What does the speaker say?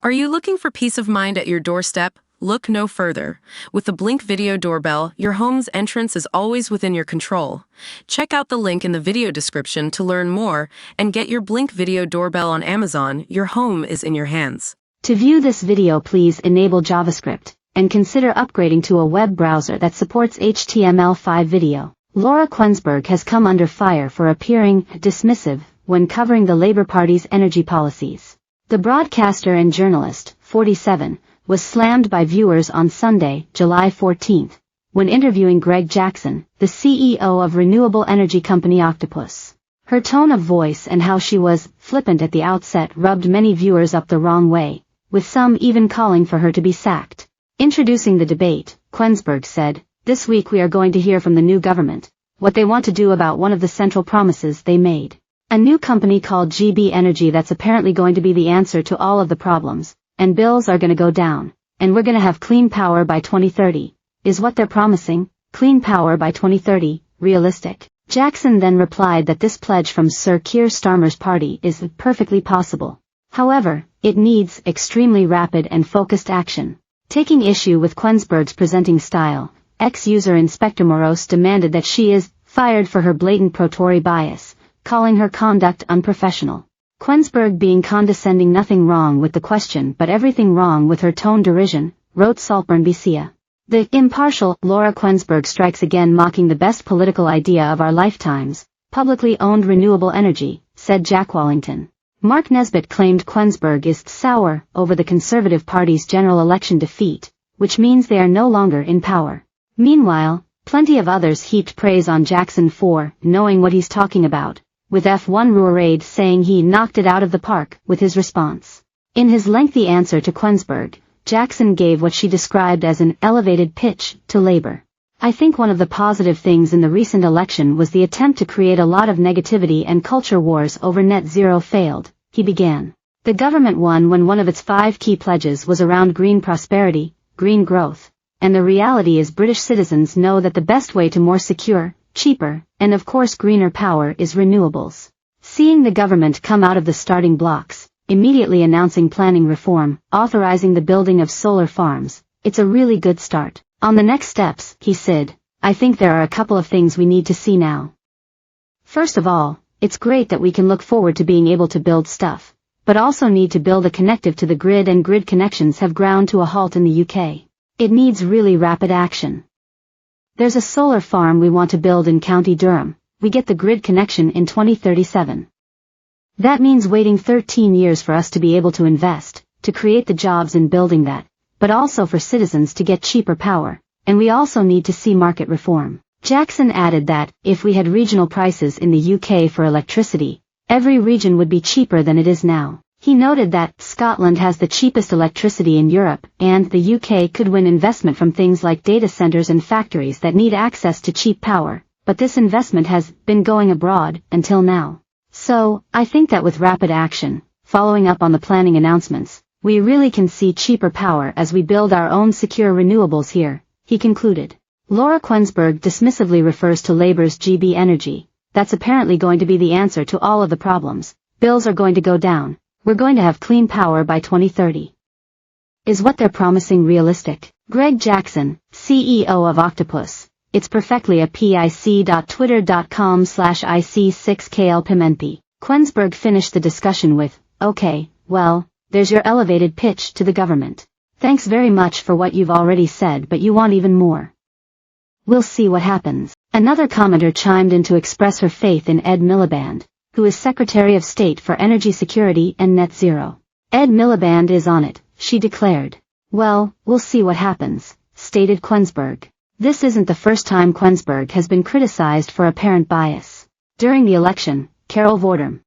Are you looking for peace of mind at your doorstep? Look no further. With the Blink Video Doorbell, your home's entrance is always within your control. Check out the link in the video description to learn more and get your Blink Video Doorbell on Amazon. Your home is in your hands. To view this video, please enable JavaScript and consider upgrading to a web browser that supports HTML5 video. Laura Kuenssberg has come under fire for appearing dismissive when covering the Labour Party's energy policies. The broadcaster and journalist, 47, was slammed by viewers on Sunday, July 14, when interviewing Greg Jackson, the CEO of renewable energy company Octopus. Her tone of voice and how she was flippant at the outset rubbed many viewers up the wrong way, with some even calling for her to be sacked. Introducing the debate, Kuenssberg said, "This week we are going to hear from the new government what they want to do about one of the central promises they made. A new company called GB Energy that's apparently going to be the answer to all of the problems, and bills are going to go down, and we're going to have clean power by 2030, is what they're promising. Clean power by 2030, realistic?" Jackson then replied that this pledge from Sir Keir Starmer's party is perfectly possible. However, it needs extremely rapid and focused action. Taking issue with Kuenssberg's presenting style, ex-user Inspector Moros demanded that she is fired for her blatant pro-Tory bias, calling her conduct unprofessional. Kuenssberg being condescending, nothing wrong with the question but everything wrong with her tone derision, wrote Saltburn Bcia. The impartial Laura Kuenssberg strikes again, mocking the best political idea of our lifetimes, publicly owned renewable energy, said Jack Wallington. Mark Nesbitt claimed Kuenssberg is sour over the Conservative Party's general election defeat, which means they are no longer in power. Meanwhile, plenty of others heaped praise on Jackson for knowing what he's talking about, with F1 Ruaraid saying he knocked it out of the park with his response. In his lengthy answer to Kuenssberg, Jackson gave what she described as an elevated pitch to Labour. "I think one of the positive things in the recent election was the attempt to create a lot of negativity and culture wars over net zero failed," he began. "The government won when one of its 5 key pledges was around green prosperity, green growth, and the reality is British citizens know that the best way to more secure, cheaper, and of course greener power is renewables. Seeing the government come out of the starting blocks, immediately announcing planning reform, authorizing the building of solar farms, it's a really good start. On the next steps," he said, "I think there are a couple of things we need to see now. First of all, it's great that we can look forward to being able to build stuff, but also need to build a connective to the grid, and grid connections have ground to a halt in the UK. It needs really rapid action. There's a solar farm we want to build in County Durham. We get the grid connection in 2037. That means waiting 13 years for us to be able to invest, to create the jobs in building that, but also for citizens to get cheaper power, and we also need to see market reform." Jackson added that, if we had regional prices in the UK for electricity, every region would be cheaper than it is now. He noted that Scotland has the cheapest electricity in Europe, and the UK could win investment from things like data centers and factories that need access to cheap power, but this investment has been going abroad until now. "So, I think that with rapid action, following up on the planning announcements, we really can see cheaper power as we build our own secure renewables here," he concluded. Laura Kuenssberg dismissively refers to Labour's GB Energy. "That's apparently going to be the answer to all of the problems. Bills are going to go down. We're going to have clean power by 2030. Is what they're promising realistic?" Greg Jackson, CEO of Octopus. "It's perfectly a pic.twitter.com/ic6klpmnp. Kuenssberg finished the discussion with, "Okay, well, there's your elevated pitch to the government. Thanks very much for what you've already said, but you want even more. We'll see what happens." Another commenter chimed in to express her faith in Ed Miliband, who is Secretary of State for Energy Security and Net Zero. "Ed Miliband is on it," she declared. "Well, we'll see what happens," stated Kuenssberg. This isn't the first time Kuenssberg has been criticized for apparent bias. During the election, Carol Vorderm,